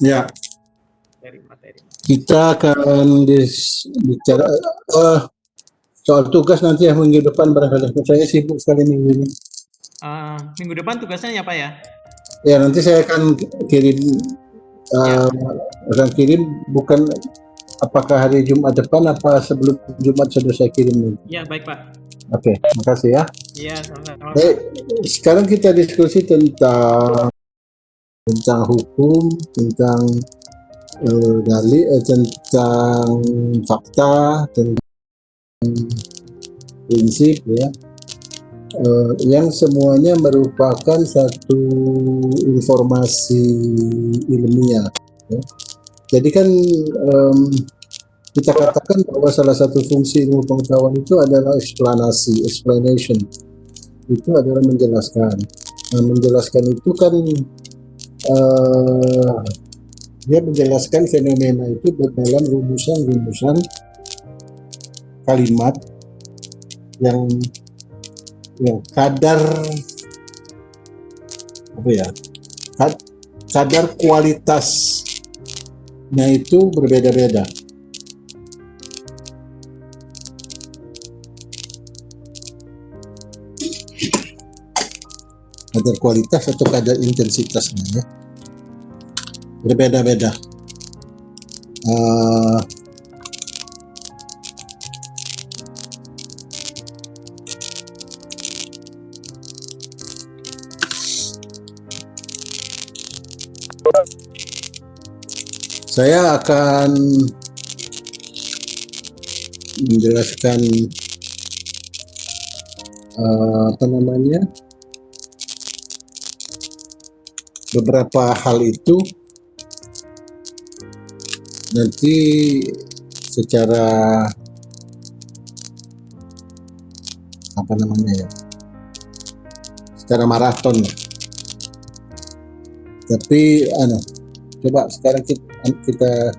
Ya, Materi. kita akan bicara soal tugas nanti ya minggu depan barangkali. Saya sibuk sekali minggu ini. Minggu depan tugasnya apa ya? Ya, nanti saya akan kirim bukan apakah hari Jumat depan apa sebelum Jumat sudah saya kirim. Ya, baik Pak. Oke, makasih ya. Iya, sama-sama. Sekarang kita diskusi tentang hukum, tentang tentang fakta, tentang prinsip ya, yang semuanya merupakan satu informasi ilmiah ya. Jadi kan kita katakan bahwa salah satu fungsi ilmu pengetahuan itu adalah explanation. Itu adalah menjelaskan. Nah, menjelaskan itu kan dia menjelaskan fenomena itu dalam rumusan kalimat yang kadar kadar kualitasnya itu berbeda-beda. Kadar kualitas atau kadar intensitasnya ya berbeda-beda. Saya akan menjelaskan beberapa hal itu nanti secara secara maraton. Tapi coba sekarang kita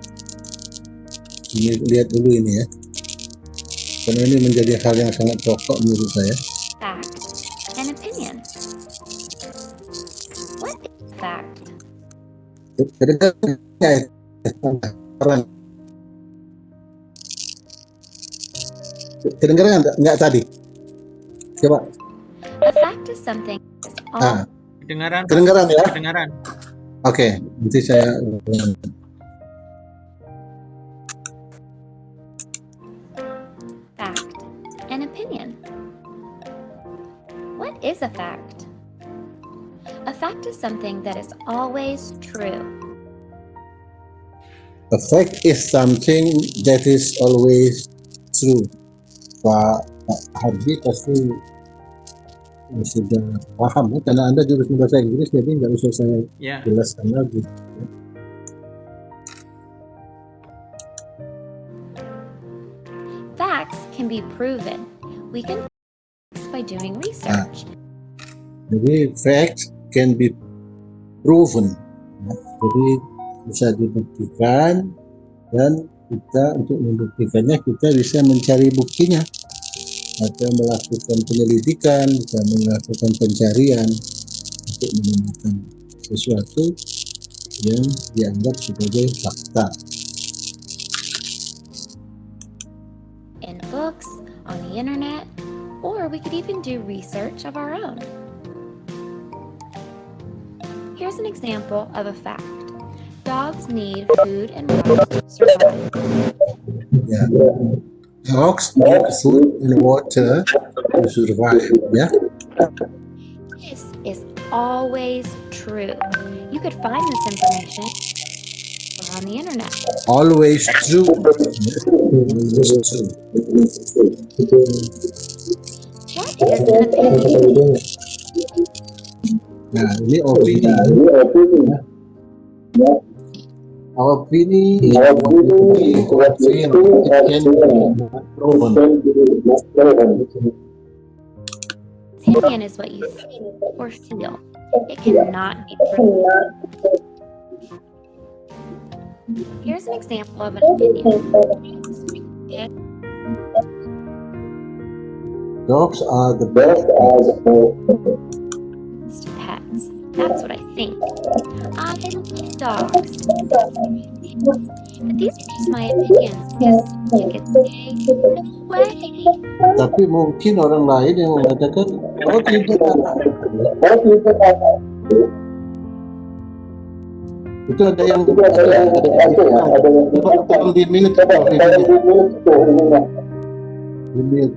lihat dulu ini ya, karena ini menjadi hal yang sangat pokok menurut saya. Fact and opinion. What is fact? Kedengaran nggak tadi? Coba. A fact is something that is all Kedengaran ya? Kedengaran. Oke, nanti saya fact and opinion. What is a fact? A fact is something that is always true. A fact is something that is always true. Pak Hardi pasti sudah paham ya, karena Anda jurusan bahasa Inggris, jadi nggak usah saya jelaskan lagi. Facts can be proven. We can by doing research. Jadi facts can be proven. Jadi bisa dibuktikan, dan kita untuk membuktikannya kita bisa mencari buktinya atau melakukan penyelidikan, bisa melakukan pencarian untuk menemukan sesuatu yang dianggap sebagai fakta. In books, on the internet, or we could even do research of our own. Here's an example of a fact. Dogs need food and water to survive. Yeah. Dogs need food and water to survive. Yeah. This is always true. You could find this information on the internet. Always true. Always true. What is an opinion? Nah, ini opini. Opini Opinion is what you think or feel. It cannot be proven. Here's an example of an opinion. Dogs are the best Pets. That's what I think. I think dogs. But these are just my opinions because you could say, no way. Tapi mungkin orang lain yang mengatakan, oh tidak. Itu ada yang di minute atau di minute.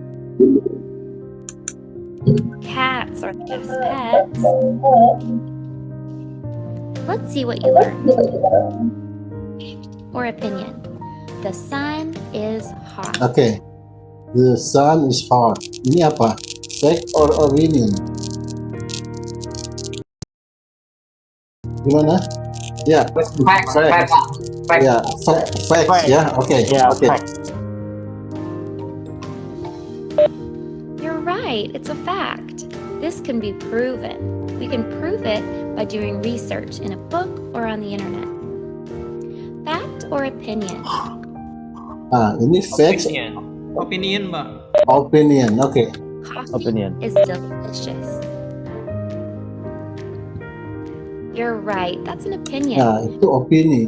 Cats are the best pets. Let's see what you learned. Or opinion. The sun is hot. Okay. The sun is hot. Ini apa? Fact or opinion? Gimana? Ya, Facts. ya, facts ya. Oke, Yeah, oke. facts. You're right, it's a fact. This can be proven. We can prove it by doing research in a book or on the internet. Fact or opinion? Ini facts, Opinion, Mbak. opinion. Oke. Coffee Opinion. is delicious. You're right, that's an opinion. Nah, itu opini.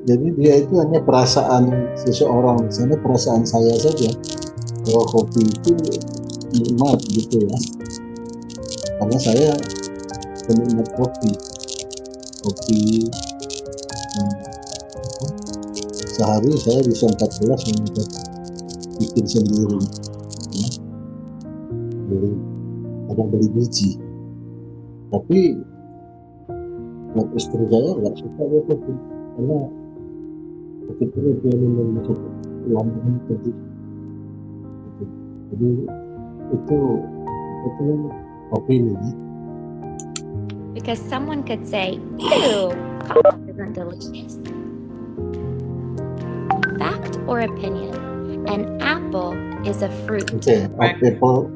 Jadi dia itu hanya perasaan seseorang, misalnya perasaan saya saja bahwa kopi itu nikmat gitu ya. Karena saya penikmat kopi. Sehari saya bisa 4 gelas untuk bikin sendiri. Ya. Beli biji. Tapi buat istri saya nggak suka dia kopi karena ketika dia minum kopi lambung pergi. Jadi itu opini. Because someone could say, ew, coffee isn't delicious. Fact or opinion? An apple is a fruit. Oke, apple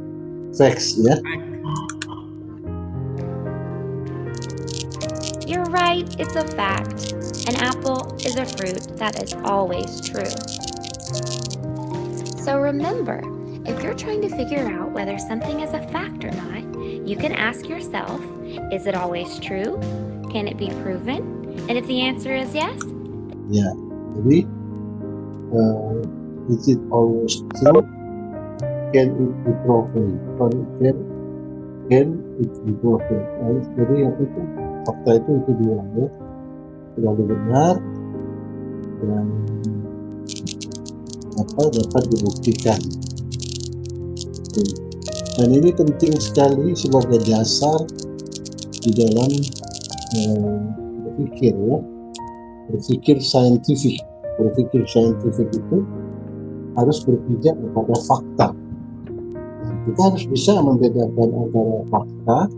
facts ya. You're right, it's a fact. An apple is a fruit. That is always true. So remember, if you're trying to figure out whether something is a fact or not, you can ask yourself, is it always true? Can it be proven? And if the answer is yes, Ya, jadi is it always true? Can it be proven? Can it be proven? Jadi apa itu? Fakta itu dua ya, selalu benar dan dapat dibuktikan. Dan ini penting sekali sebagai dasar di dalam berpikir ya, berpikir saintifik itu harus berpijak kepada fakta. Kita harus bisa membedakan antara fakta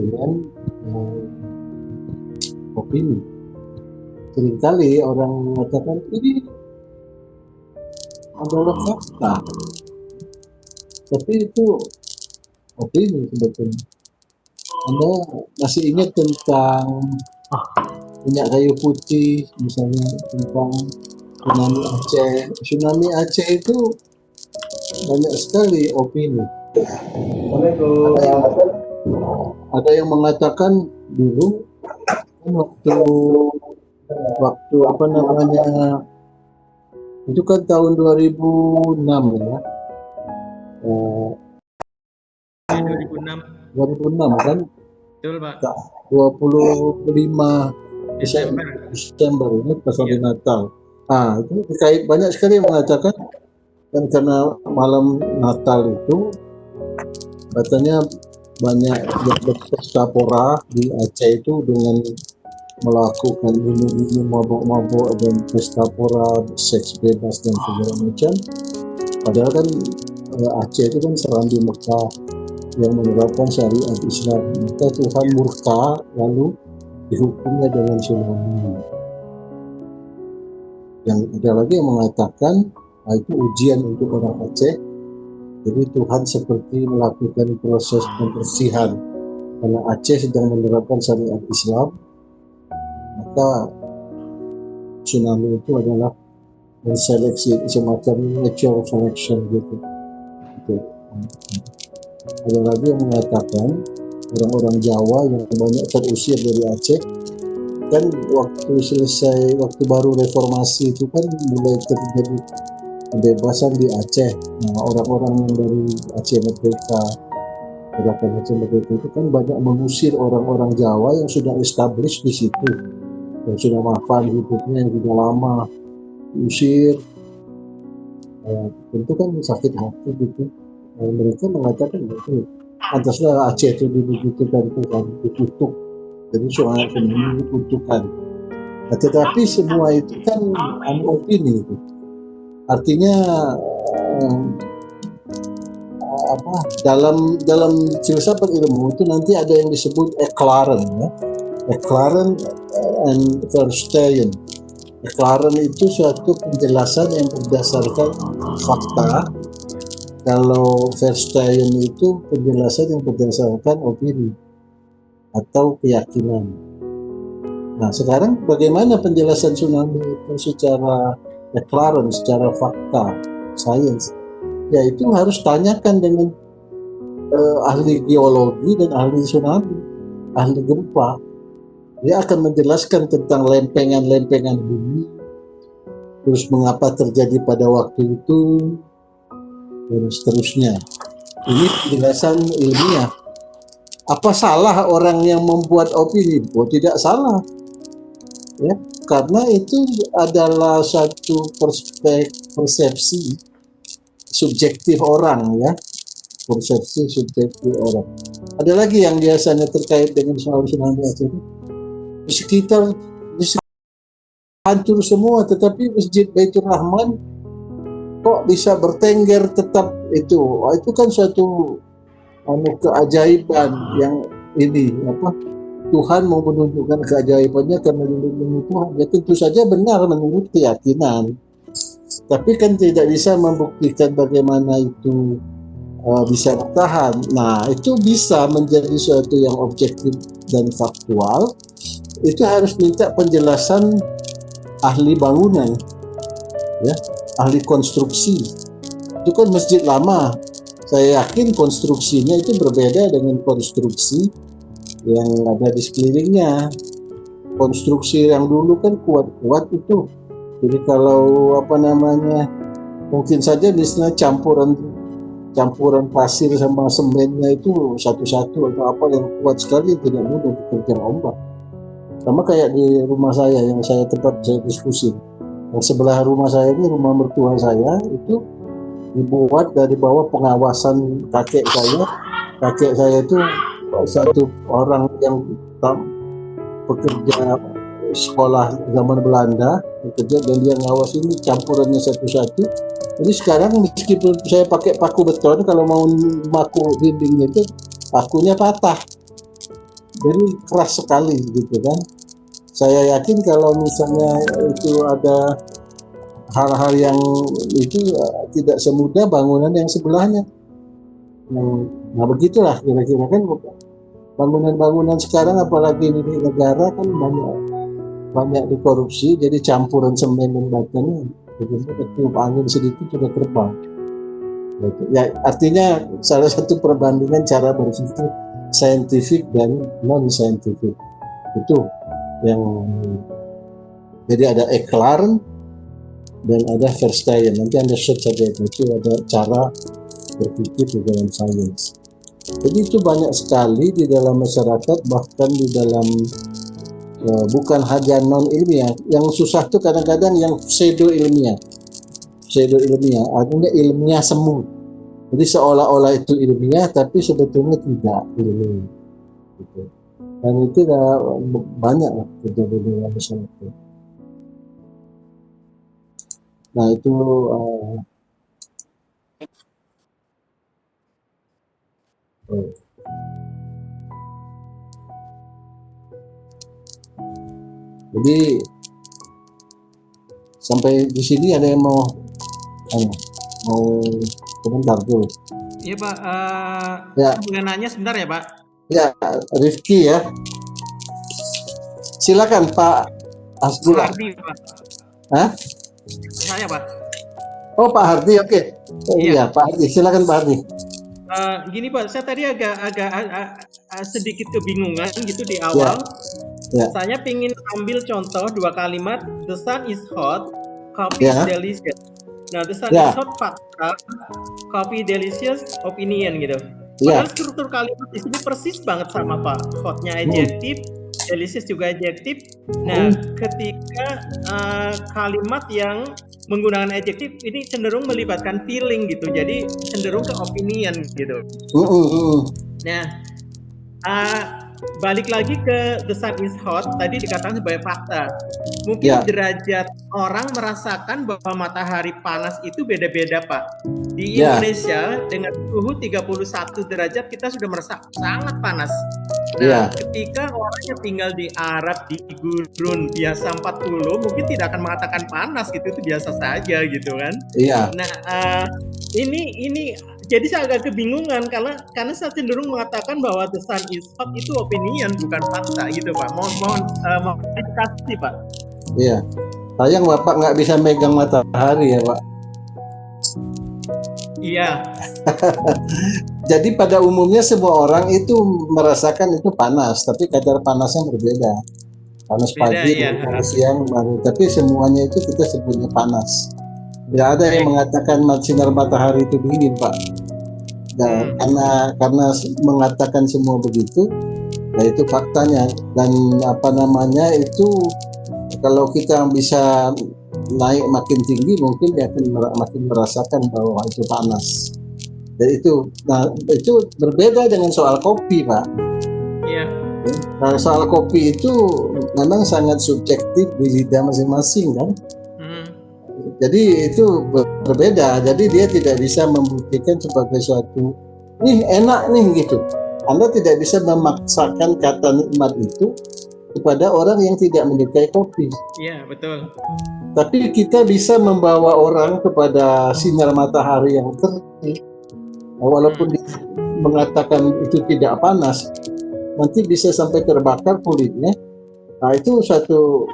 dengan opini. Seringkali orang mengatakan ini adalah fakta, tapi itu opini sebetulnya. Anda masih ingat tentang minyak kayu putih, misalnya tentang tsunami Aceh itu banyak sekali opini. Ada yang mengatakan dulu waktu apa namanya itu kan tahun 2006 ya. 2006 kan, Betul, Pak. 25 Desember ini pas hari Natal. Itu terkait banyak sekali yang mengatakan kan karena malam Natal itu katanya banyak pesta pora di Aceh itu dengan melakukan minum mabuk-mabuk dan pesta pora, seks bebas dan segala macam. Padahal kan Aceh itu kan serambi Mekah yang menerapkan syariat Islam. Maka Tuhan murka lalu dihukumnya dengan tsunami. Yang ada lagi yang mengatakan itu ujian untuk orang Aceh. Jadi Tuhan seperti melakukan proses pembersihan karena Aceh sedang menerapkan syariat Islam. Maka tsunami itu adalah menseleksi, semacam natural selection gitu. Ada lagi yang mengatakan orang-orang Jawa yang banyak terusir dari Aceh kan waktu baru reformasi itu kan mulai terjadi kebebasan di Aceh. Nah, orang-orang yang dari Aceh Merdeka, gerakan Aceh Merdeka itu kan banyak mengusir orang-orang Jawa yang sudah established di situ, yang sudah mapan hidupnya, yang sudah lama diusir. Tentu kan sakit hati gitu. Mereka mengatakan itu pantaslah Aceh itu dibegitukan Tuhan, dikutuk. Jadi soal ekonomi dikutukan. Nah, tetapi semua itu kan opini itu. Artinya dalam filsafat ilmu itu nanti ada yang disebut Eclairant, ya. Eclairant and Verstehen. Eclairant itu suatu penjelasan yang berdasarkan fakta. Kalau Verstehen itu penjelasan yang berdasarkan opini atau keyakinan. Nah, sekarang bagaimana penjelasan tsunami itu secara Eclairant, secara fakta, sains? Ya itu harus tanyakan dengan ahli geologi dan ahli tsunami, ahli gempa. Dia akan menjelaskan tentang lempengan-lempengan bumi, terus mengapa terjadi pada waktu itu, dan seterusnya. Ini penjelasan ilmiah. Apa salah orang yang membuat opini? Oh, tidak salah. Ya, karena itu adalah satu persepsi subjektif orang, ya. Persepsi subjektif orang. Ada lagi yang biasanya terkait dengan soal tsunami Aceh. Di sekitar hancur semua, tetapi Masjid Baitur Rahman kok bisa bertengger tetap itu. Itu kan suatu keajaiban yang ini Tuhan mau menunjukkan keajaibannya karena dilindungi Tuhan. Ya tentu saja benar menurut keyakinan. Tapi kan tidak bisa membuktikan bagaimana itu bisa bertahan. Nah, itu bisa menjadi sesuatu yang objektif dan faktual. Itu harus minta penjelasan ahli bangunan, ya, ahli konstruksi. Itu kan masjid lama. Saya yakin konstruksinya itu berbeda dengan konstruksi yang ada di sekelilingnya. Konstruksi yang dulu kan kuat-kuat itu. Jadi kalau mungkin saja misalnya campuran pasir sama semennya itu satu-satu atau apa yang kuat sekali, tidak mudah diterjang ombak. Sama kayak di rumah saya yang saya diskusi. Yang sebelah rumah saya ini rumah mertua saya itu dibuat dari bawah pengawasan kakek saya. Kakek saya itu satu orang yang pekerja sekolah zaman Belanda, bekerja dan dia ngawas ini campurannya satu-satu. Jadi sekarang meskipun saya pakai paku beton, kalau mau maku dindingnya itu pakunya patah. Jadi keras sekali gitu kan. Saya yakin kalau misalnya itu ada hal-hal yang itu tidak semudah bangunan yang sebelahnya. Nah begitulah kira-kira kan bangunan-bangunan sekarang apalagi di negara kan banyak dikorupsi, jadi campuran semen dan batunya begitu ketiup angin sedikit sudah terbang. Ya artinya salah satu perbandingan cara berpikir saintifik dan non saintifik itu yang jadi ada Eclairant dan ada Verstehen. Nanti Anda search saja itu ada cara berpikir di dalam sains. Jadi itu banyak sekali di dalam masyarakat, bahkan di dalam bukan hanya non ilmiah. Yang susah tuh kadang-kadang yang pseudo ilmiah, artinya ilmiah semu. Jadi seolah-olah itu ilmiah, tapi sebetulnya tidak ilmiah. Gitu. Dan itu banyak lah terjadi di dalam masyarakat. Nah itu jadi sampai di sini ada yang mau komentar dulu? Iya Pak, Ya. boleh nanya sebentar ya Pak? Ya, Rifki ya. Silakan Pak Asdullah. Pak Hardi Pak. Hah? Saya Pak. Oh Pak Hardi, oke. Iya Pak Hardi, silakan Pak Hardi. Gini Pak, saya tadi agak sedikit kebingungan gitu di awal. Ya. Saya ingin ambil contoh 2 kalimat. The sun is hot, coffee is Ya. delicious. Nah, the sun Ya. is hot fakta, coffee delicious opinion gitu. Ya. Padahal struktur kalimat di sini persis banget sama Pak. Hotnya adjektif, delicious juga adjektif. Nah, ketika kalimat yang menggunakan adjektif ini cenderung melibatkan feeling gitu. Jadi cenderung ke opinion gitu. Nah, balik lagi ke the sun is hot, tadi dikatakan sebagai fakta. Mungkin derajat orang merasakan bahwa matahari panas itu beda-beda, Pak. Di Indonesia dengan suhu 31 derajat kita sudah merasa sangat panas. Nah, ketika orang yang tinggal di Arab, di gurun biasa 40, mungkin tidak akan mengatakan panas gitu, itu biasa saja gitu kan. Nah, ini jadi saya agak kebingungan karena saya cenderung mengatakan bahwa the sun is hot itu opinion bukan fakta gitu Pak. Mohon klarifikasi Pak. Iya. Sayang Bapak nggak bisa megang matahari ya Pak. Iya. Jadi pada umumnya semua orang itu merasakan itu panas, tapi kadar panasnya berbeda. Panas pagi, panas siang, tapi semuanya itu kita sebutnya panas. Tidak ada yang mengatakan sinar matahari itu dingin Pak. Dan karena mengatakan semua begitu, nah itu faktanya. Dan itu kalau kita bisa naik makin tinggi, mungkin dia akan makin merasakan bahwa itu panas. Dan itu berbeda dengan soal kopi Pak. Iya. Nah, soal kopi itu memang sangat subjektif di lidah masing-masing kan. Jadi itu berbeda. Jadi dia tidak bisa membuktikan sebagai suatu nih enak nih gitu. Anda tidak bisa memaksakan kata nikmat itu kepada orang yang tidak menyukai kopi. Iya, betul. Tapi kita bisa membawa orang kepada sinar matahari yang terik. Walaupun dia mengatakan itu tidak panas, nanti bisa sampai terbakar kulitnya. Nah, itu satu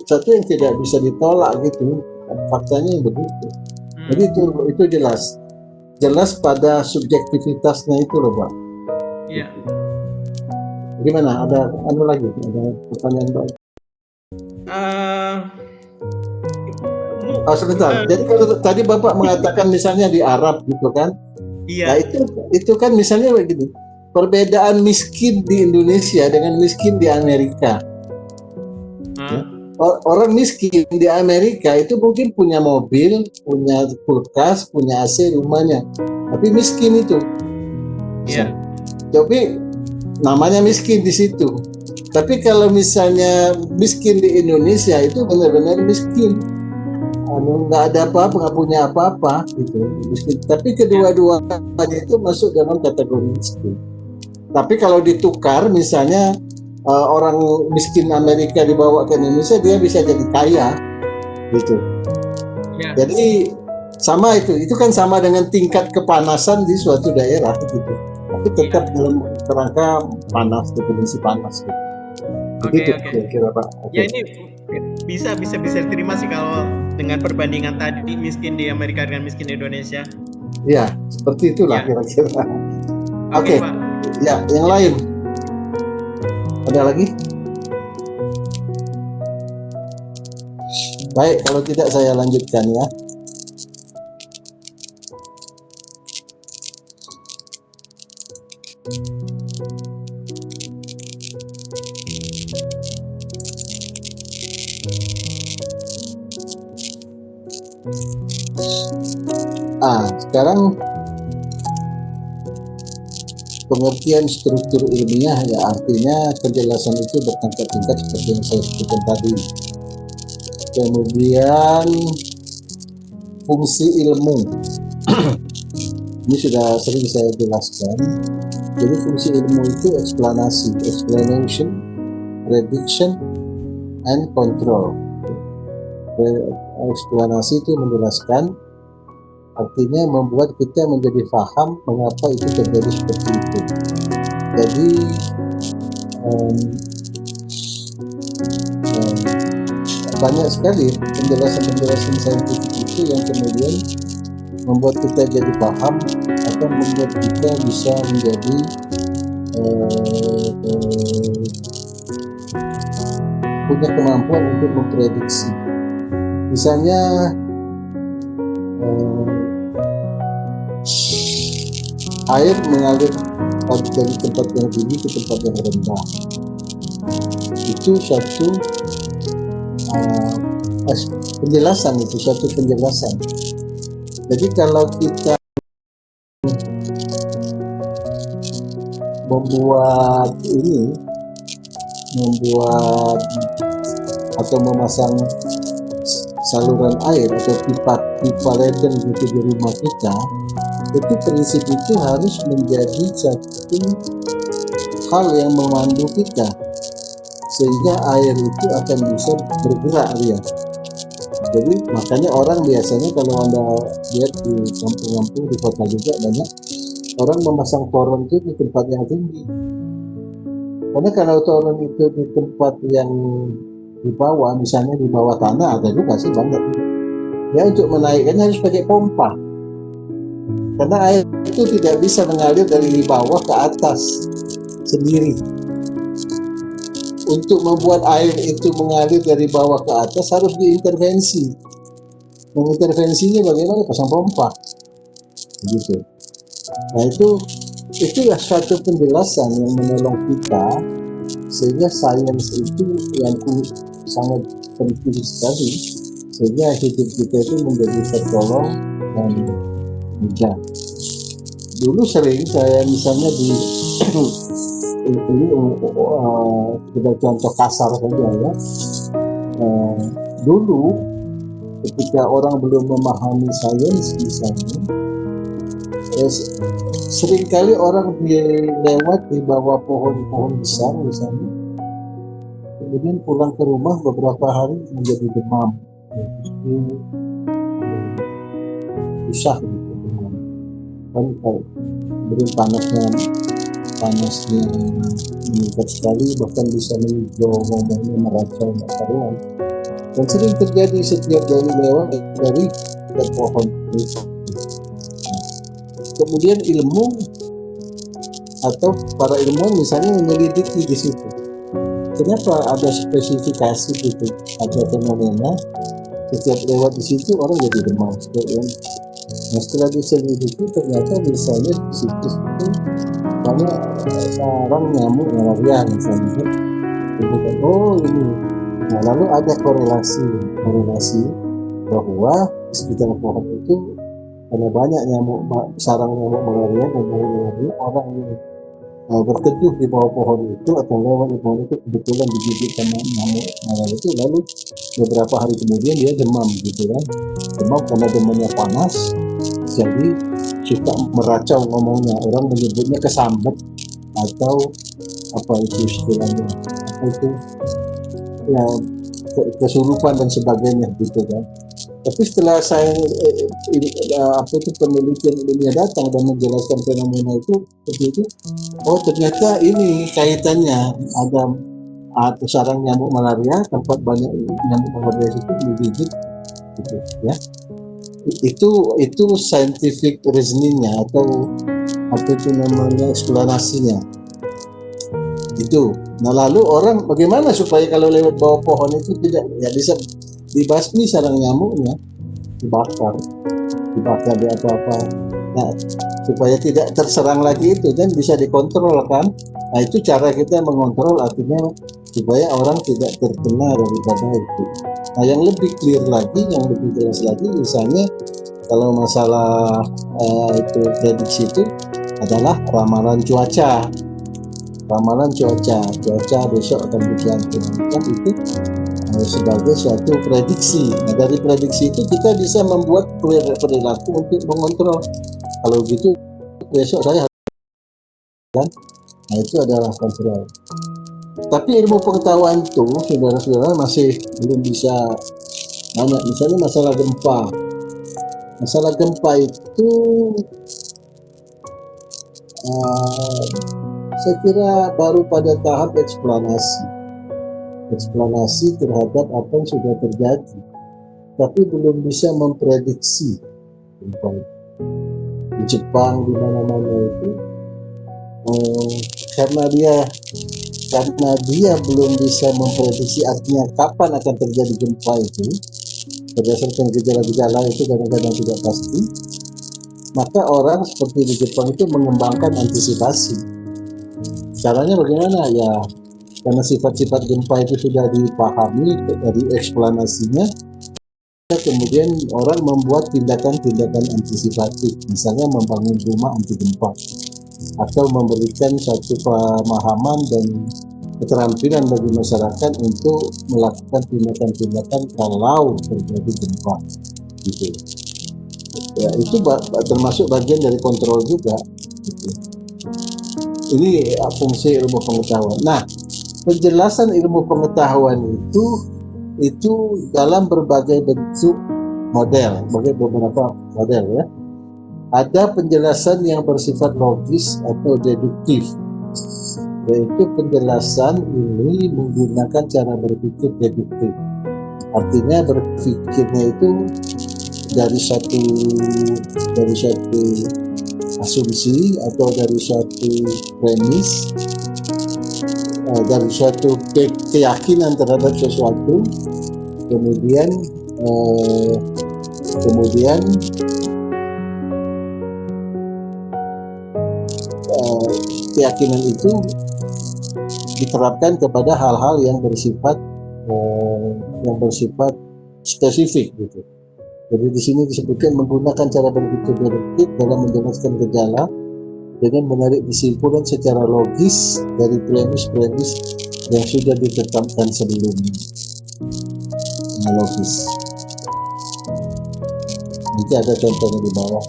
yang tidak bisa ditolak gitu. Faktanya begitu. Jadi itu jelas pada subjektivitasnya itu loh Pak. Iya. Gimana? Ada lagi? Ada pertanyaan Pak? Sebentar. Jadi kalau tadi Bapak mengatakan misalnya di Arab gitu kan? Iya. Nah itu kan misalnya begini. Perbedaan miskin di Indonesia dengan miskin di Amerika. Orang miskin di Amerika itu mungkin punya mobil, punya kulkas, punya AC rumahnya, tapi miskin itu. Iya. Tapi namanya miskin di situ. Tapi kalau misalnya miskin di Indonesia itu benar-benar miskin. Nggak ada apa-apa, nggak punya apa-apa gitu. Miskin. Tapi kedua-duanya itu masuk dalam kategori miskin. Tapi kalau ditukar misalnya orang miskin Amerika dibawa ke Indonesia, dia bisa jadi kaya gitu. Jadi sama itu kan sama dengan tingkat kepanasan di suatu daerah gitu. Tapi tetap dalam kerangka panas, definisi panas gitu. Oke. Kira-kira Pak. Ya ini bisa diterima sih kalau dengan perbandingan tadi miskin di Amerika dengan miskin di Indonesia. Iya, seperti itulah kira-kira. Oke, Pak. Ya, yang lain. Ada lagi? Baik, kalau tidak saya lanjutkan ya. Sekarang pengertian struktur ilmiah ya artinya penjelasan itu bertingkat-tingkat seperti yang saya sebutkan tadi. Kemudian fungsi ilmu ini sudah sering saya jelaskan. Jadi fungsi ilmu itu explanation, prediction, and control. Eksplanasi itu menjelaskan, artinya membuat kita menjadi paham mengapa itu terjadi seperti itu. Jadi banyak sekali penjelasan saintifik itu yang kemudian membuat kita jadi paham atau membuat kita bisa menjadi punya kemampuan untuk memprediksi. Misalnya air mengalir dari tempat yang tinggi ke tempat yang rendah. Itu satu penjelasan, itu satu penjelasan. Jadi kalau kita membuat atau memasang saluran air atau pipa ledeng gitu di rumah kita, itu prinsip itu harus menjadi satu hal yang memandu kita sehingga air itu akan bisa bergerak dia. Jadi makanya orang biasanya kalau Anda lihat di kampung-kampung, di kota juga banyak orang memasang toren itu di tempat yang tinggi. Karena kalau toren itu di tempat yang di bawah, misalnya di bawah tanah, ada juga sih banyak. Ya untuk menaikkannya harus pakai pompa. Karena air itu tidak bisa mengalir dari bawah ke atas sendiri. Untuk membuat air itu mengalir dari bawah ke atas harus diintervensi. Mengintervensinya bagaimana? Pasang pompa. Begitu. Nah itulah suatu penjelasan yang menolong kita sehingga sains itu yang sangat penting sekali sehingga hidup kita itu menjadi tertolong dan mudah. Dulu sering saya misalnya di ini kita contoh kasar saja ya. Dulu ketika orang belum memahami sains misalnya, seringkali orang lewat di bawah pohon-pohon besar misalnya, kemudian pulang ke rumah beberapa hari menjadi demam, susah gitu demam. Kan kemudian panasnya meningkat sekali, bahkan bisa menjauh ngomongnya meracau karuan. Dan sering terjadi setiap dari lewat dari pohon itu. Kemudian ilmu atau para ilmuwan misalnya menyelidiki di situ. Kenapa ada spesifikasi gitu, ada fenomena setiap lewat di situ orang jadi demam. Nah setelah diselidiki ternyata misalnya di situ banyak sarang nyamuk malaria misalnya. Oh ini. Nah lalu ada korelasi bahwa di sekitar pohon itu karena banyak sarang nyamuk malaria dan malaria, orang yang berteduh di bawah pohon itu atau lewat di pohon itu kebetulan digigit sama nyamuk malaria itu, lalu beberapa hari kemudian dia demam gitu kan. Demam karena demamnya panas, jadi suka meracau ngomongnya. Orang menyebutnya kesambet atau apa itu istilahnya, apa itu ya kesurupan dan sebagainya gitu kan. Tapi setelah saya penelitian ilmiah datang dan menjelaskan fenomena itu seperti itu, oh ternyata ini kaitannya ada sarang nyamuk malaria, tempat banyak nyamuk malaria itu digigit gitu ya. Itu scientific reasoningnya atau apa itu namanya eksplanasinya itu. Nah lalu orang bagaimana supaya kalau lewat bawah pohon itu tidak ya bisa dibasmi sarang nyamuknya, dibakar di apa-apa, nah supaya tidak terserang lagi itu dan bisa dikontrol kan. Nah itu cara kita mengontrol, artinya supaya orang tidak terkena daripada itu. Nah yang lebih clear lagi, yang lebih jelas lagi misalnya kalau masalah itu prediksi itu adalah ramalan cuaca besok akan hujan kan itu sebagai suatu prediksi. Nah dari prediksi itu kita bisa membuat perilaku untuk mengontrol. Kalau gitu besok saya kan, nah itu adalah kontrol. Tapi ilmu pengetahuan itu saudara-saudara masih belum bisa banyak. Misalnya masalah gempa itu saya kira baru pada tahap eksplanasi terhadap apa yang sudah terjadi, tapi belum bisa memprediksi. Di Jepang di mana-mana itu karena dia karena dia belum bisa memprediksi artinya kapan akan terjadi gempa itu, berdasarkan gejala-gejala itu kadang-kadang tidak pasti, maka orang seperti di Jepang itu mengembangkan antisipasi. Caranya bagaimana? Ya, karena sifat-sifat gempa itu sudah dipahami dari eksplanasinya, kemudian orang membuat tindakan-tindakan antisipatif, misalnya membangun rumah anti gempa, atau memberikan satu pemahaman dan keterampilan bagi masyarakat untuk melakukan tindakan-tindakan kalau terjadi gempa, gitu. Ya, itu termasuk bagian dari kontrol juga, gitu. Ini fungsi ilmu pengetahuan. Nah, penjelasan ilmu pengetahuan itu dalam berbagai bentuk model, beberapa model ya. Ada penjelasan yang bersifat logis atau deduktif, yaitu penjelasan ini menggunakan cara berpikir deduktif. Artinya berpikirnya itu dari satu asumsi atau dari satu premis, dari suatu keyakinan terhadap sesuatu, kemudian keyakinan itu diterapkan kepada hal-hal yang bersifat spesifik, gitu. Jadi di sini disebutkan menggunakan cara berpikir deduktif dalam menjelaskan gejala dengan menarik kesimpulan secara logis dari premis-premis yang sudah ditetapkan sebelumnya. Logis. Nanti ada contohnya di bawah.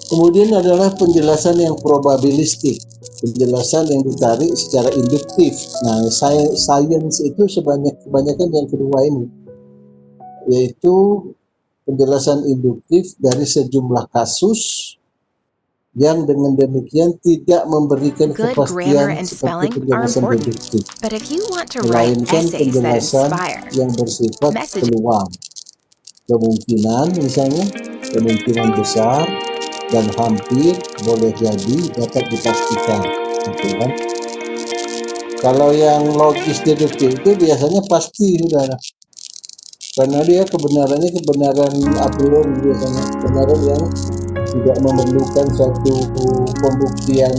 Kemudian adalah penjelasan yang probabilistik, penjelasan yang ditarik secara induktif. Nah, sains itu kebanyakan yang kedua ini, yaitu penjelasan induktif dari sejumlah kasus yang dengan demikian tidak memberikan Good kepastian grammar and seperti spelling are penjelasan important, deduktif, but if you want to write melainkan essays that penjelasan inspire, yang bersifat messages peluang, kemungkinan, misalnya kemungkinan besar dan hampir, boleh jadi, dapat dipastikan, gitu kan. Kalau yang logis deduktif itu biasanya pasti, saudara, karena dia kebenarannya kebenaran a priori, biasanya kebenaran yang tidak memerlukan suatu pembuktian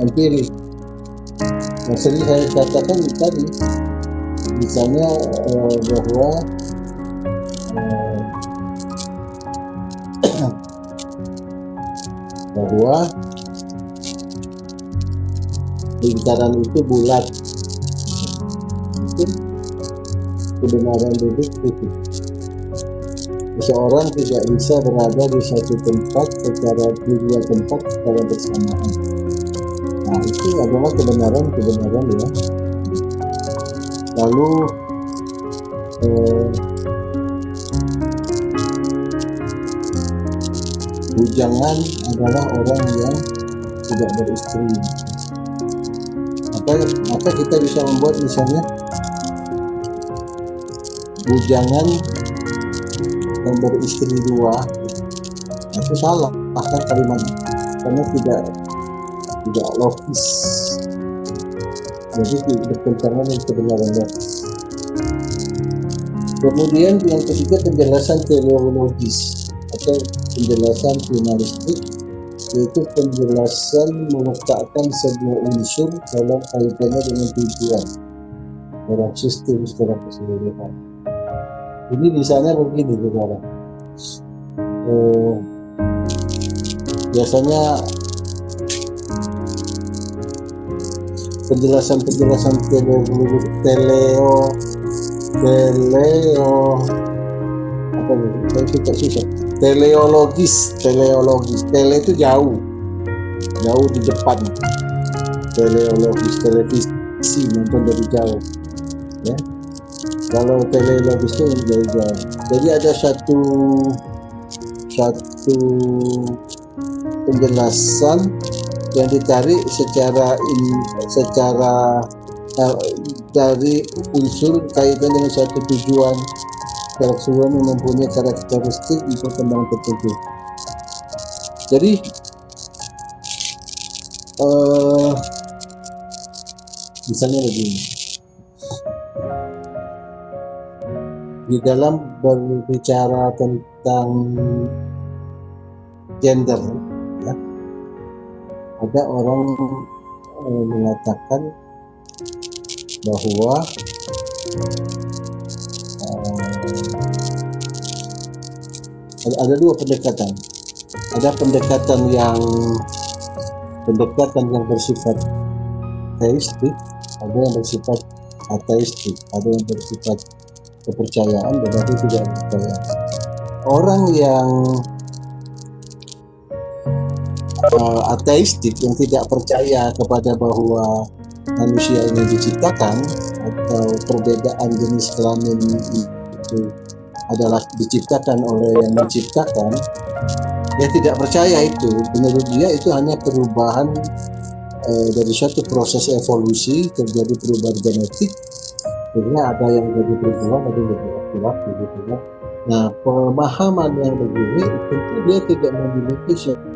empirik. Yang sering saya katakan tadi, misalnya bahwa lingkaran itu bulat, itu kebenaran deduktif. Seseorang tidak bisa berada di satu tempat di dua tempat secara bersamaan. Nah, itu adalah kebenaran ya. Lalu bujangan adalah orang yang tidak beristri. Maka kita bisa membuat misalnya bujangan yang beristri dua, itu salah kan kalimatnya, karena tidak logis, jadi bertentangan dengan kebenaran logis. Kemudian yang ketiga, penjelasan teleologis atau penjelasan finalistik, yaitu penjelasan meletakkan sebuah unsur dalam kaitannya dengan tujuan dalam sistem secara keseluruhan. Ini misalnya begini, saudara. Biasanya penjelasan teleologis. Tele itu jauh di depan. Teleologis, televisi, nonton dari jauh, ya. Kalau teleologis itu dari jauh. Jadi ada satu penjelasan yang ditarik secara dari unsur kaitan dengan satu tujuan keseluruhan yang mempunyai karakteristik di perkembangan tertentu. Jadi Misalnya begini, di dalam berbicara tentang gender, ya, ada orang mengatakan bahwa ada dua pendekatan. Ada pendekatan yang bersifat teistik, ada yang bersifat ateistik, ada yang bersifat kepercayaan dan ada tidak percaya. Orang yang ateistik, yang tidak percaya kepada bahwa manusia ini diciptakan atau perbedaan jenis kelamin itu adalah diciptakan oleh yang menciptakan, dia tidak percaya itu. Menurut dia itu hanya perubahan dari suatu proses evolusi, terjadi perubahan genetik, akhirnya ada yang jadi perempuan, ada yang jadi laki-laki gitu ya. Nah, pemahaman yang begini tentu dia tidak memiliki suatu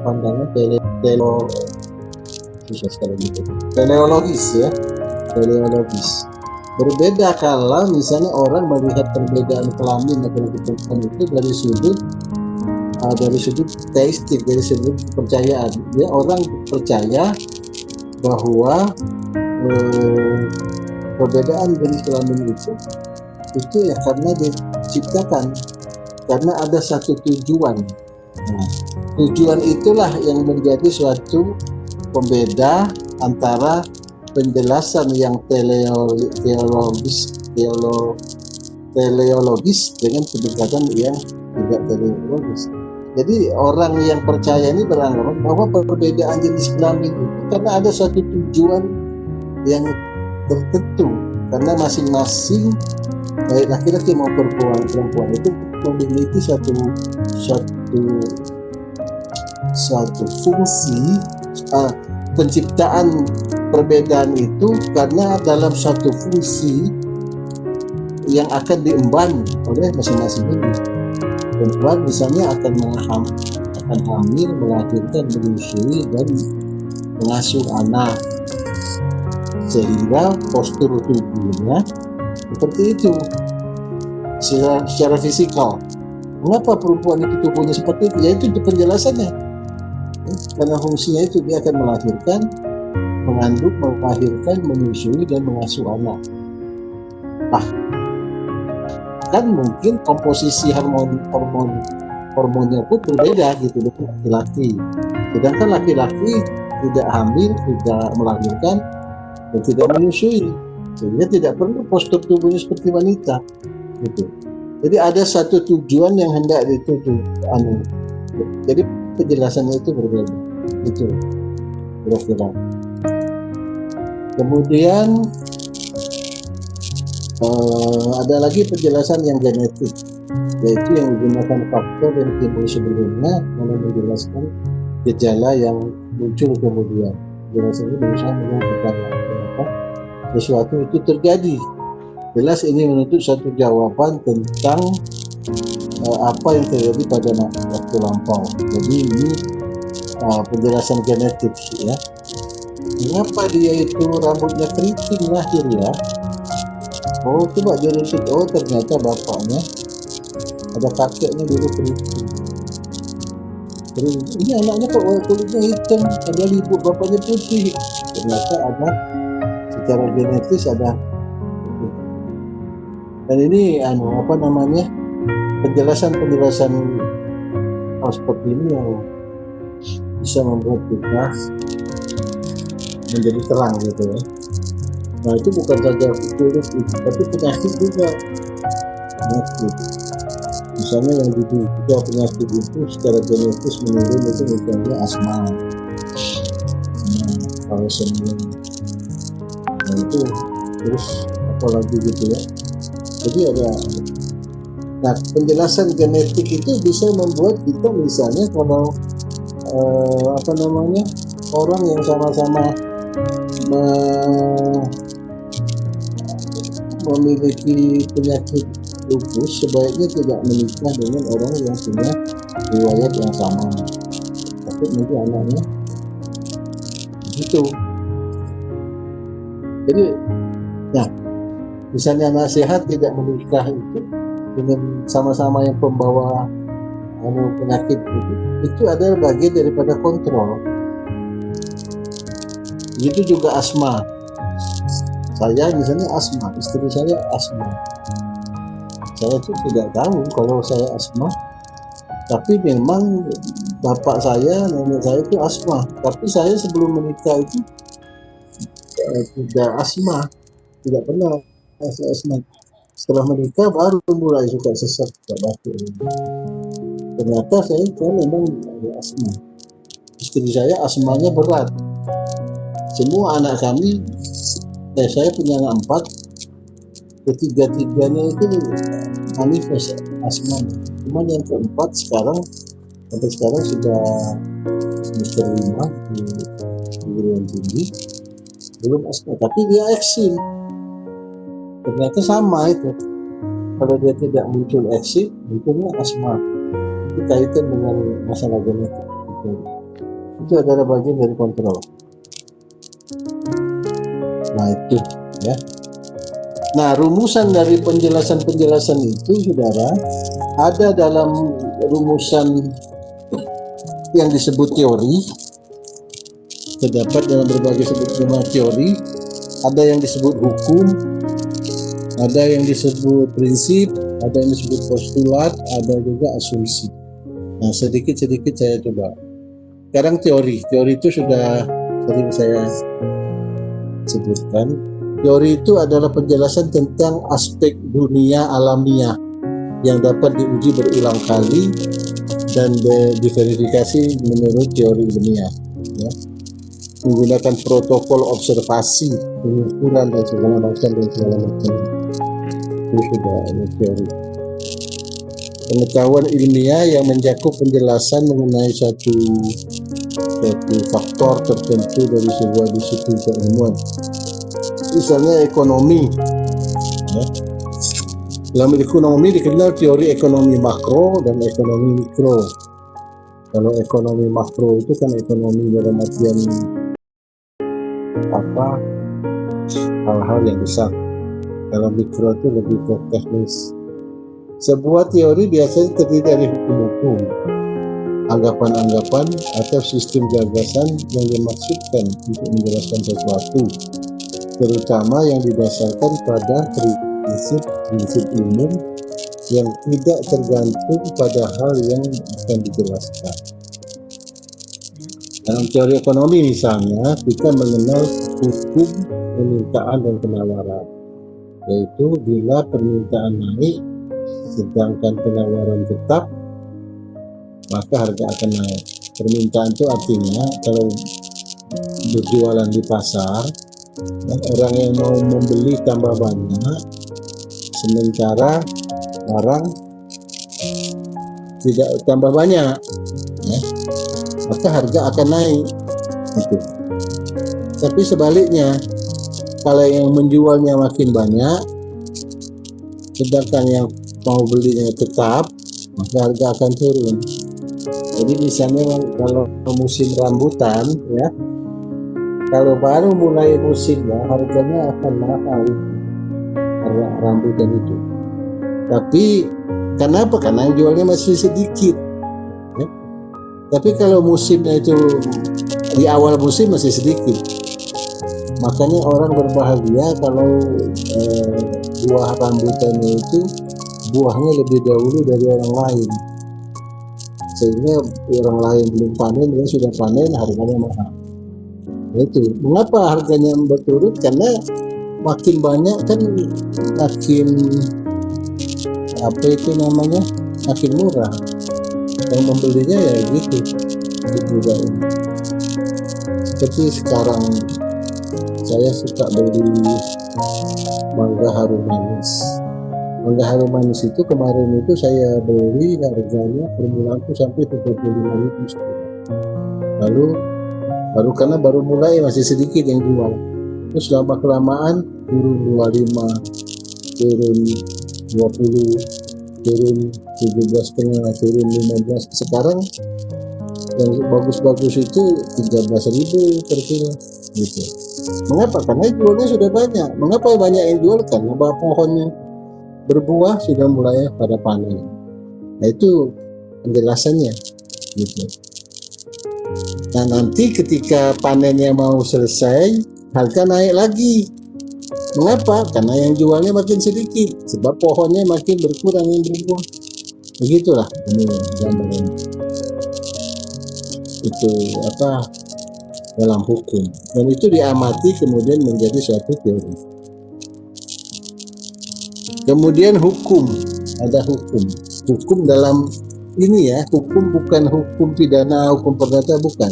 pandangan teleologis ya, teleologis. Berbeda kalau misalnya orang melihat perbedaan kelamin atau keturunan itu dari sudut teistik, dari sudut kepercayaan. Dia orang percaya bahwa perbedaan jenis kelamin itu ya karena diciptakan, karena ada satu tujuan. Nah, tujuan itulah yang menjadi suatu pembeda antara penjelasan yang teleologis dengan pendekatan yang tidak teleologis. Jadi orang yang percaya ini beranggapan bahwa perbedaan jenis kelamin itu karena ada suatu tujuan yang tertentu, karena masing-masing baik laki-laki maupun perempuan itu memiliki suatu fungsi penciptaan perbedaan itu, karena dalam suatu fungsi yang akan diemban oleh masing-masing ini. Perempuan misalnya akan hamil, melahirkan, menyusui dan mengasuh anak, sehingga postur tubuhnya seperti itu secara fisikal. Mengapa perempuan itu tubuhnya seperti itu? Yaitu penjelasannya. Karena fungsinya itu dia akan melahirkan, mengandung, melahirkan, menyusui dan mengasuh anak. Bahkan mungkin komposisi hormonnya pun berbeda gitu dengan laki-laki. Sedangkan laki-laki tidak hamil, tidak melahirkan, dan tidak menyusui, sehingga tidak perlu postur tubuhnya seperti wanita gitu. Jadi ada satu tujuan yang hendak dituju. Jadi penjelasannya itu berbeda. Itu kira-kira. Kemudian ada lagi penjelasan yang genetik, yaitu yang menggunakan faktor yang timbul sebelumnya untuk menjelaskan gejala yang muncul kemudian. Penjelasan ini berusaha menentukan kenapa sesuatu itu terjadi. Jelas ini menuntut satu jawaban tentang apa yang terjadi pada waktu lampau. Jadi ini penjelasan genetik ya. Mengapa dia itu rambutnya keriting lahir ya? Oh, coba dia lihat, oh ternyata bapaknya ada kakeknya dulu keriting. Ini anaknya kok kulitnya hitam, padahal ibu bapaknya putih. Ternyata ada secara genetis ada. Dan ini penjelasan seperti ini yang bisa membuat kita menjadi terang gitu ya. Nah itu bukan saja kulit tapi penyakit juga. Penyakit misalnya yang diduga penyakit itu secara genetis menurun, itu misalnya asma, kalau semua, nah itu terus apalagi gitu ya. Jadi nah penjelasan genetik itu bisa membuat kita misalnya kalau orang yang sama-sama memiliki penyakit lupus sebaiknya tidak menikah dengan orang yang punya riwayat yang sama. Takut nanti anaknya Itu. Jadi, nah, misalnya nasihat tidak menikah itu dengan sama-sama yang pembawa penyakit itu adalah bagian daripada kontrol. Itu juga asma. Saya misalnya asma, istri saya asma. Saya tuh tidak tahu kalau saya asma, tapi memang bapak saya, nenek saya itu asma. Tapi saya sebelum menikah itu tidak asma, tidak pernah asma. Setelah menikah baru mulai suka sesak, suka batuk. Ternyata saya memang asma. Istri saya asmanya berat. Semua anak kami, saya punya anak 4, ketiga-tiganya itu manifest asma. Cuma yang keempat sampai sekarang sudah semester 5 di perguruan tinggi, belum asma, tapi dia eksim. Ternyata sama itu. Kalau dia tidak muncul eksim, munculnya asma. Itu kaitan dengan masalah genetik. Itu adalah bagian dari kontrol. Nah itu ya. Nah rumusan dari penjelasan-penjelasan itu, saudara, ada dalam rumusan yang disebut teori. Terdapat dalam berbagai sebut teori. Ada yang disebut hukum, ada yang disebut prinsip, ada yang disebut postulat, ada juga asumsi. Nah sedikit-sedikit saya coba. Sekarang teori itu sudah sering saya sebutkan. Teori itu adalah penjelasan tentang aspek dunia alamiah yang dapat diuji berulang kali dan diverifikasi menurut teori ilmiah, ya. Menggunakan protokol observasi, pengukuran dan segala macam. Itu sudah teori. Pengetahuan ilmiah yang mencakup penjelasan mengenai satu faktor tertentu dari sebuah disiplin keilmuan. Misalnya ekonomi, ya. Dalam ekonomi dikenal teori ekonomi makro dan ekonomi mikro. Kalau ekonomi makro itu kan ekonomi dalam artian hal-hal yang besar. Kalau mikro itu lebih ke teknis. Sebuah teori biasanya terdiri dari hukum-hukum, anggapan-anggapan atau sistem gagasan yang dimaksudkan untuk menjelaskan sesuatu, terutama yang didasarkan pada prinsip umum yang tidak tergantung pada hal yang akan dijelaskan. Dalam teori ekonomi misalnya, kita mengenal hukum permintaan dan penawaran, yaitu bila permintaan naik sedangkan penawaran tetap, maka harga akan naik. Permintaan itu artinya kalau berjualan di pasar, dan orang yang mau membeli tambah banyak, sementara barang tidak tambah banyak, ya, maka harga akan naik. Gitu. Tapi sebaliknya, kalau yang menjualnya makin banyak, sedangkan yang mau belinya tetap, maka harga akan turun. Jadi misalnya kalau musim rambutan, ya, kalau baru mulai musimnya harganya akan mahal harga rambutan itu. Tapi kenapa? Karena yang jualnya masih sedikit, ya. Tapi kalau musimnya itu di awal musim masih sedikit, makanya orang berbahagia kalau buah rambutannya itu buahnya lebih dahulu dari orang lain, sehingga orang lain belum panen, dia sudah panen, harganya mahal. Itu mengapa harganya berturut, karena makin banyak kan makin makin murah. Yang membelinya ya gitu juga. Seperti sekarang saya suka beli mangga harum manis. Mangga harum manis itu kemarin itu saya beli, harganya permulaan itu sampai 35.000. Lalu karena baru mulai masih sedikit yang jual. Terus lama kelamaan turun 25, turun 20, turun 17,5, turun 15. Sekarang Yang bagus-bagus itu 13.000 per kilo gitu. Mengapa? Karena jualnya sudah banyak. Mengapa banyak yang jual? Karena pohonnya berbuah sudah mulai pada panen. Nah itu penjelasannya gitu. Nah nanti ketika panennya mau selesai, harga naik lagi. Mengapa? Karena yang jualnya makin sedikit, sebab pohonnya makin berkurang yang berbuah. Begitulah ini gambaran itu dalam hukum, dan itu diamati kemudian menjadi suatu teori. Kemudian hukum, ada hukum dalam ini ya, hukum bukan hukum pidana, hukum perdata, bukan.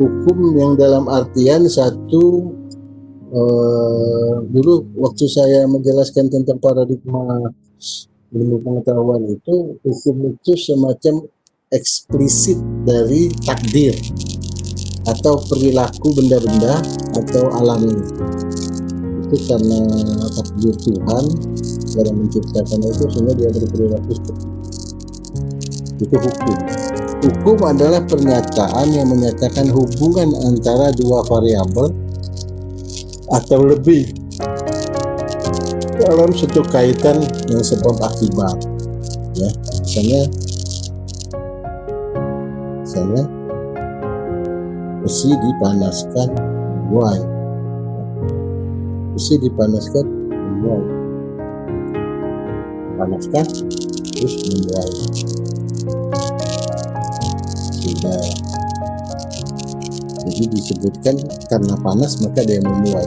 Hukum yang dalam artian satu, dulu waktu saya menjelaskan tentang paradigma ilmu pengetahuan itu, hukum itu semacam eksplisit dari takdir atau perilaku benda-benda atau alami. Itu karena takdir Tuhan dalam menciptakan itu, sehingga dia berperilaku seperti itu. Hukum. Hukum adalah pernyataan yang menyatakan hubungan antara dua variabel atau lebih dalam satu kaitan yang sebab akibat. Ya, misalnya besi dipanaskan menuai. Besi dipanaskan menuai. Panaskan terus menuai. Sudah. Jadi disebutkan karena panas maka dia menuai.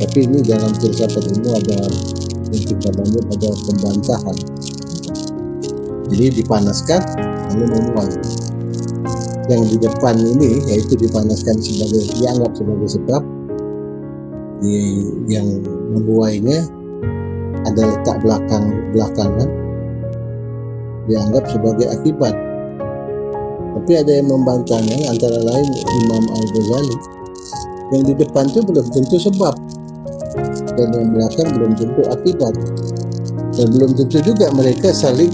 Tapi ini dalam filsafat ilmu ada yang kita bangun, ada pembantahan. Jadi dipanaskan lalu menuai. Yang di depan ini yaitu dipanaskan sebagai, dianggap sebagai sebab, yang menuainya ada letak belakangan dianggap sebagai akibat. Tapi ada yang membantahnya, antara lain Imam Al-Ghazali. Yang di depan itu belum tentu sebab, dan yang belakang belum tentu akibat, dan belum tentu juga mereka saling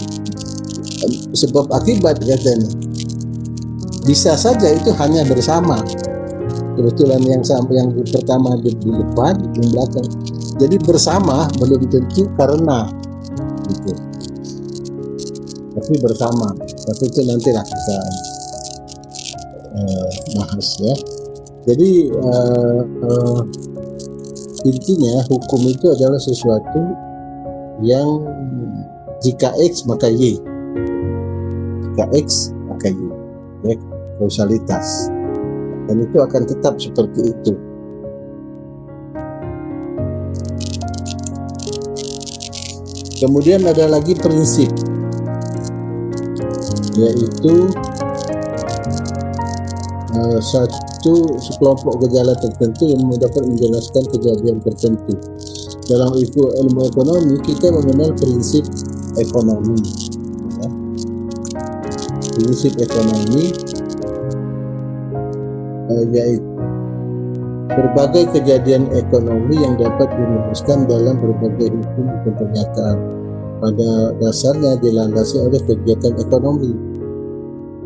sebab akibat katanya. Bisa saja itu hanya bersama. Kebetulan yang pertama di depan, yang belakang. Jadi bersama belum tentu karena gitu. Tapi bersama. Tapi itu nantilah kita bahas ya. Jadi intinya hukum itu adalah sesuatu yang jika X maka Y, jika X maka Y, ya, kausalitas, dan itu akan tetap seperti itu. Kemudian ada lagi prinsip, yaitu sekelompok gejala tertentu yang dapat menjelaskan kejadian tertentu. Dalam ilmu ekonomi kita mengenal prinsip ekonomi. Ya. Prinsip ekonomi yaitu berbagai kejadian ekonomi yang dapat dirumuskan dalam berbagai hukum dan pernyataan. Pada dasarnya dilandasi oleh kegiatan ekonomi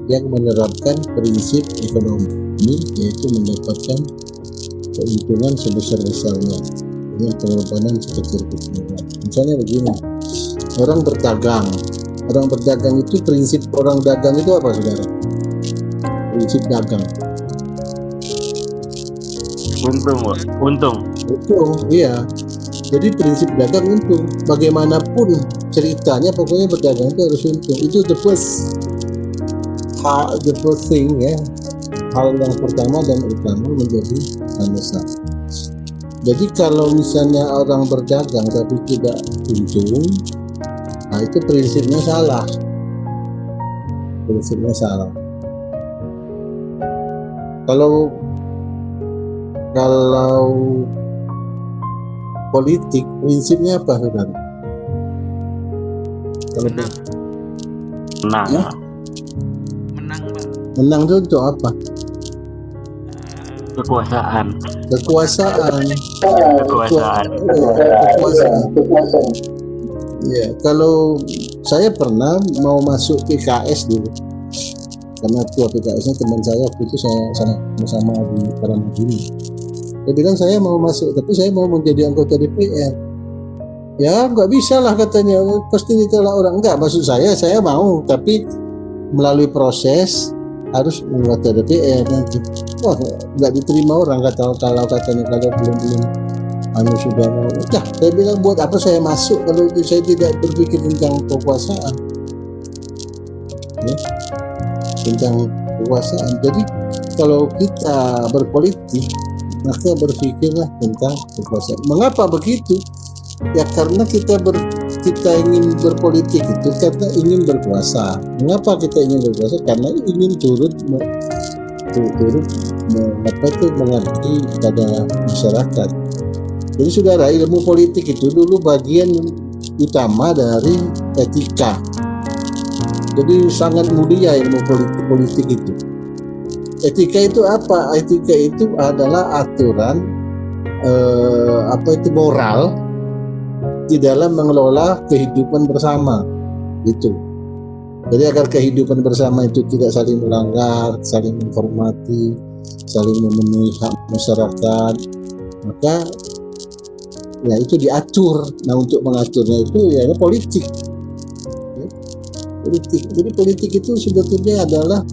yang menerapkan prinsip ekonomi, yaitu mendapatkan keuntungan sebesar-besarnya dengan pengorbanan sekecil-kecilnya. Misalnya begini, orang berdagang itu, prinsip orang dagang itu apa, saudara? Prinsip dagang untung, iya. Jadi prinsip dagang untung, bagaimanapun ceritanya, pokoknya berdagang itu harus untung. Itu the first thing ya, hal yang pertama dan utama menjadi landasan. Jadi kalau misalnya orang berdagang tapi tidak untung, nah itu prinsipnya salah. Kalau politik, prinsipnya apa, saudara? Menang. Ya? Menang, Pak. Menang itu untuk apa? Kekuasaan. Ya, kalau saya pernah mau masuk PKS dulu, karena ketua PKS-nya teman saya waktu itu, saya sama-sama di Karamajuri. Dia bilang saya mau masuk, tapi saya mau menjadi anggota DPR. Ya nggak bisa lah katanya, pasti ditolak orang. Enggak, maksud saya mau, tapi melalui proses harus anggota DPR nanti. Wah, nggak diterima orang kalau katanya kalau belum sudah mau. Nah, saya bilang buat apa saya masuk kalau saya tidak berpikir tentang kekuasaan, ya, tentang kekuasaan. Jadi kalau kita berpolitik, maka berpikirlah tentang kekuasaan. Mengapa begitu? Ya karena kita ingin berpolitik itu karena ingin berkuasa. Mengapa kita ingin berkuasa? Karena ingin turut mengerti pada masyarakat. Jadi saudara, ilmu politik itu dulu bagian utama dari etika. Jadi sangat mulia ilmu politik itu. Etika itu apa? Etika itu adalah aturan moral di dalam mengelola kehidupan bersama, gitu. Jadi agar kehidupan bersama itu tidak saling melanggar, saling menghormati, saling memenuhi hak masyarakat, maka ya itu diatur. Nah, untuk mengaturnya itu ya politik. Jadi politik itu sebetulnya adalah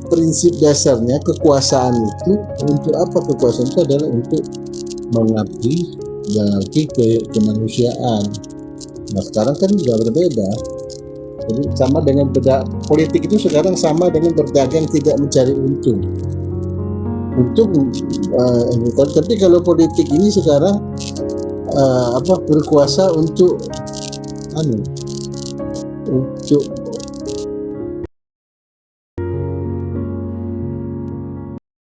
prinsip dasarnya kekuasaan itu. Untuk apa kekuasaan itu? Adalah untuk mengabdi kemanusiaan. Nah, sekarang kan juga berbeda. Jadi sama dengan politik itu sekarang sama dengan berdagang tidak mencari untung. Tapi kalau politik ini sekarang berkuasa untuk